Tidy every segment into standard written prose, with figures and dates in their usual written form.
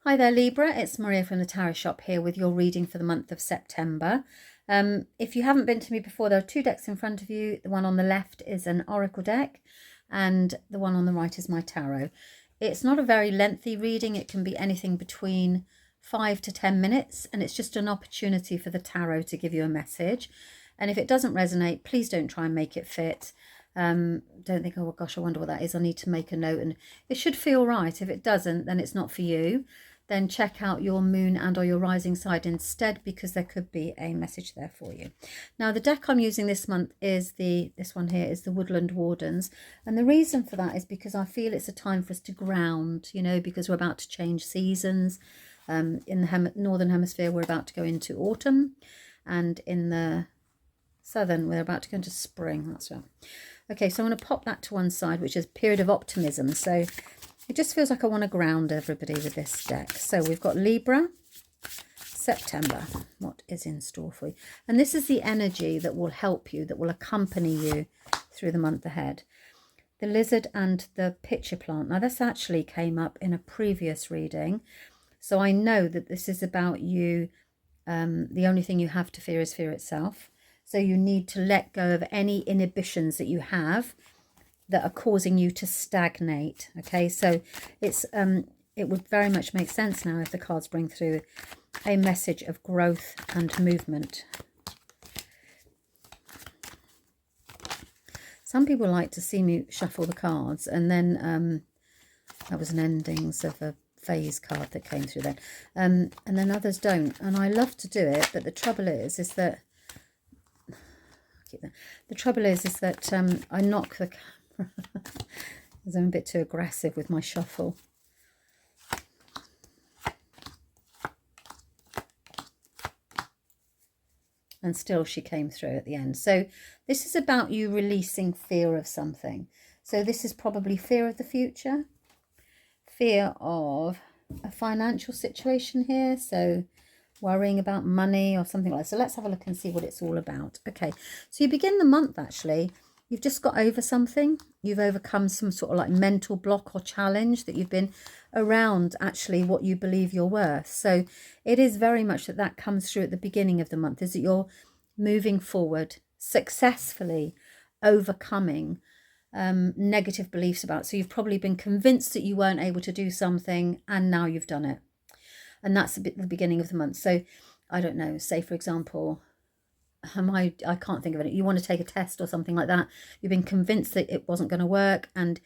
Hi there, Libra. It's Maria from the Tarot Shop here with your reading for the month of September. If you haven't been to me before, there are two decks in front of you. The one on the left is an oracle deck and the one on the right is my tarot. It's not a very lengthy reading. It can be anything between 5 to 10 minutes, and it's just an opportunity for the tarot to give you a message. And if it doesn't resonate, please don't try and make it fit. Don't think, oh gosh, I wonder what that is. I need to make a note, and it should feel right. If it doesn't, then it's not for you. Then check out your moon and or your rising side instead, because there could be a message there for you. Now, the deck I'm using this month is this one here is the Woodland Wardens, and the reason for that is because I feel it's a time for us to ground, because we're about to change seasons. In the northern hemisphere, we're about to go into autumn, and in the southern, we're about to go into spring. That's right. Okay, so I'm going to pop that to one side, which is period of optimism. So it just feels like I want to ground everybody with this deck. So we've got Libra, September. What is in store for you? And this is the energy that will help you, that will accompany you through the month ahead. The lizard and the pitcher plant. Now, this actually came up in a previous reading. So I know that this is about you. The only thing you have to fear is fear itself. So you need to let go of any inhibitions that you have that are causing you to stagnate. Okay, so it's it would very much make sense now if the cards bring through a message of growth and movement. Some people like to see me shuffle the cards, and then that was an endings of a phase card that came through then, and then others don't, and I love to do it, but the trouble is that I knock the camera because I'm a bit too aggressive with my shuffle. And still she came through at the end. So this is about you releasing fear of something. So this is probably fear of the future, fear of a financial situation here. So worrying about money or something like that. So let's have a look and see what it's all about. Okay, so you begin the month actually. You've just got over something. You've overcome some sort of like mental block or challenge that you've been around actually what you believe you're worth. So it is very much that comes through at the beginning of the month, is that you're moving forward, successfully overcoming negative beliefs about. So you've probably been convinced that you weren't able to do something, and now you've done it. And that's a bit the beginning of the month. So I don't know, say for example, I can't think of it. You want to take a test or something like that. You've been convinced that it wasn't going to work, and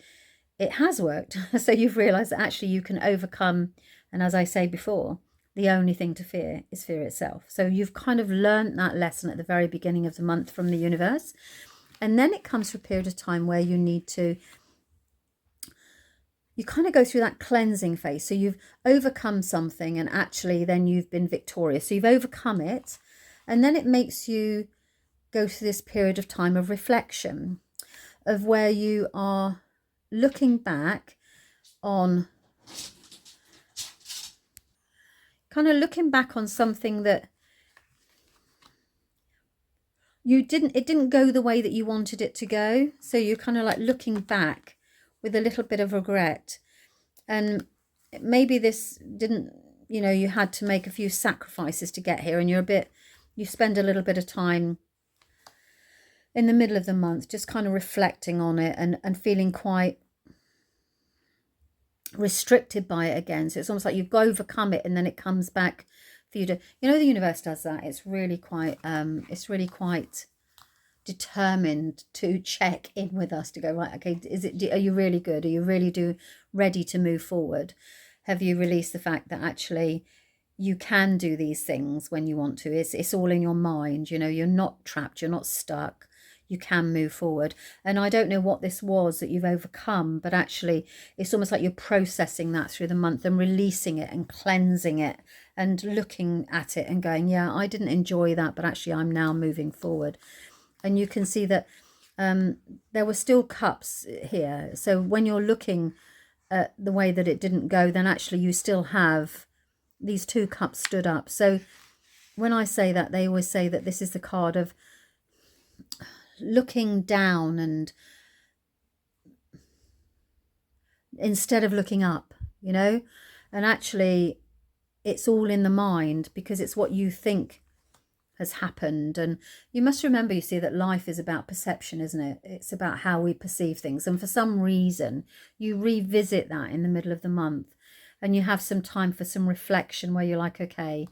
it has worked. So you've realized that actually you can overcome. And as I say before, the only thing to fear is fear itself. So you've kind of learned that lesson at the very beginning of the month from the universe. And then it comes for a period of time where you need to, you kind of go through that cleansing phase. So you've overcome something, and actually then you've been victorious. So you've overcome it. And then it makes you go through this period of time of reflection, of where you are looking back on, kind of looking back on something that it didn't go the way that you wanted it to go. So you're kind of like looking back with a little bit of regret. And maybe this didn't, you had to make a few sacrifices to get here, and you spend a little bit of time in the middle of the month just kind of reflecting on it and feeling quite restricted by it again. So it's almost like you've overcome it, and then it comes back for you to, the universe does that. It's really quite determined to check in with us to go, right, okay, are you really good? Are you really ready to move forward? Have you released the fact that actually you can do these things when you want to? It's all in your mind, you're not trapped, you're not stuck, you can move forward. And I don't know what this was that you've overcome, but actually it's almost like you're processing that through the month and releasing it and cleansing it and looking at it and going, yeah, I didn't enjoy that, but actually I'm now moving forward. And you can see that there were still cups here. So when you're looking at the way that it didn't go, then actually you still have these two cups stood up. So when I say that, they always say that this is the card of looking down, and instead of looking up, and actually it's all in the mind, because it's what you think has happened. And you must remember, you see, that life is about perception, isn't it? It's about how we perceive things. And for some reason, you revisit that in the middle of the month, and you have some time for some reflection where you're like, okay,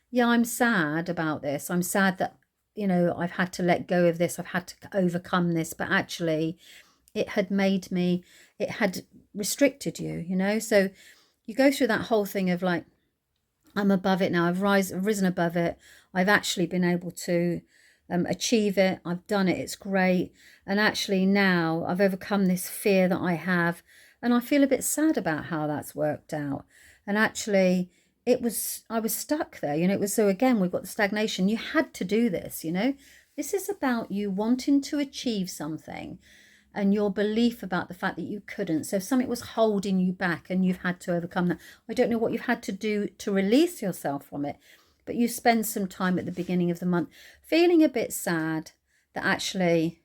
yeah, I'm sad about this. I'm sad that, you know, I've had to let go of this. I've had to overcome this. But actually, it had made me, it had restricted you, you know. So you go through that whole thing of like, I'm above it now. I've risen above it. I've actually been able to achieve it. I've done it. It's great. And actually now I've overcome this fear that I have. And I feel a bit sad about how that's worked out. And actually I was stuck there, you know. It was, so again, we've got the stagnation. You had to do this, you know. This is about you wanting to achieve something, and your belief about the fact that you couldn't. So if something was holding you back and you've had to overcome that, I don't know what you've had to do to release yourself from it, but you spend some time at the beginning of the month feeling a bit sad that actually,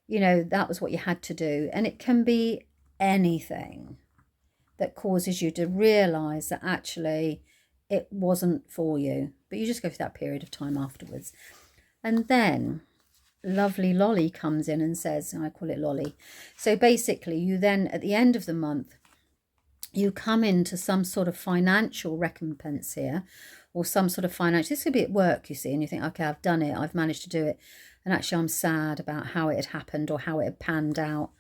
you know, that was what you had to do. And it can be anything that causes you to realize that actually it wasn't for you, but you just go through that period of time afterwards. And then lovely Lolly comes in and says, and I call it Lolly. So basically you then, at the end of the month, you come into some sort of financial recompense here, or some sort of financial, this could be at work, you see, and you think, okay, I've done it, I've managed to do it. And actually I'm sad about how it had happened or how it had panned out,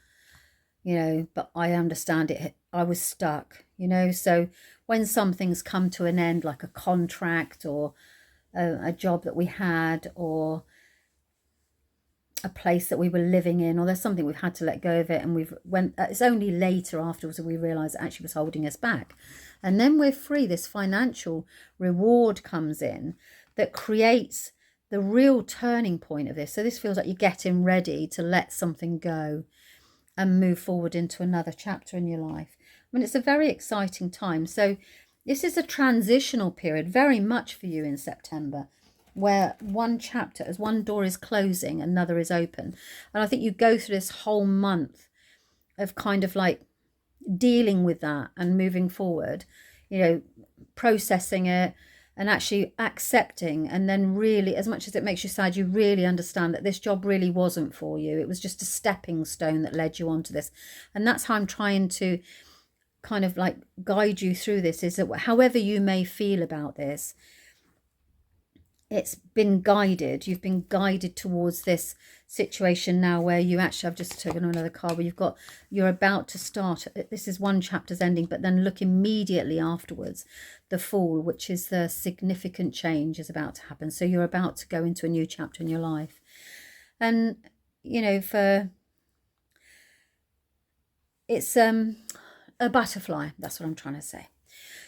you know, but I understand it. I was stuck, you know. So when some things come to an end, like a contract or a job that we had, or a place that we were living in, or there's something we've had to let go of it, and it's only later afterwards that we realize it actually was holding us back, and then we're free. This financial reward comes in that creates the real turning point of this. So this feels like you're getting ready to let something go and move forward into another chapter in your life. I mean, it's a very exciting time. So this is a transitional period very much for you in September, where one chapter, as one door is closing, another is open. And I think you go through this whole month of kind of like dealing with that and moving forward, you know, processing it and actually accepting. And then really, as much as it makes you sad, you really understand that this job really wasn't for you. It was just a stepping stone that led you onto this. And that's how I'm trying to kind of like guide you through this, is that however you may feel about this, it's been guided. You've been guided towards this situation now where you actually, I've just taken another card where you're about to start. This is one chapter's ending, but then look immediately afterwards, the Fool, which is the significant change is about to happen. So you're about to go into a new chapter in your life. And, you know, it's a butterfly. That's what I'm trying to say.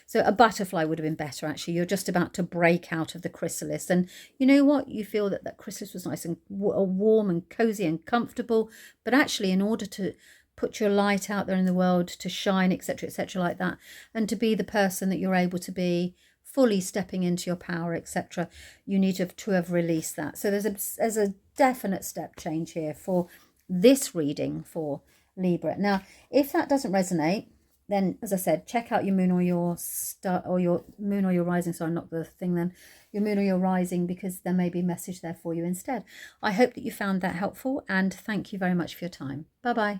So a butterfly would have been better, actually. You're just about to break out of the chrysalis. And you know what? You feel that that chrysalis was nice and warm and cozy and comfortable. But actually, in order to put your light out there in the world, to shine, etc., like that, and to be the person that you're able to be, fully stepping into your power, etc., you need to have released that. So there's a definite step change here for this reading for Libra. Now, if that doesn't resonate, then, as I said, check out your moon or your star, or your moon or your rising. So I knocked the thing then. Your moon or your rising, because there may be a message there for you instead. I hope that you found that helpful, and thank you very much for your time. Bye-bye.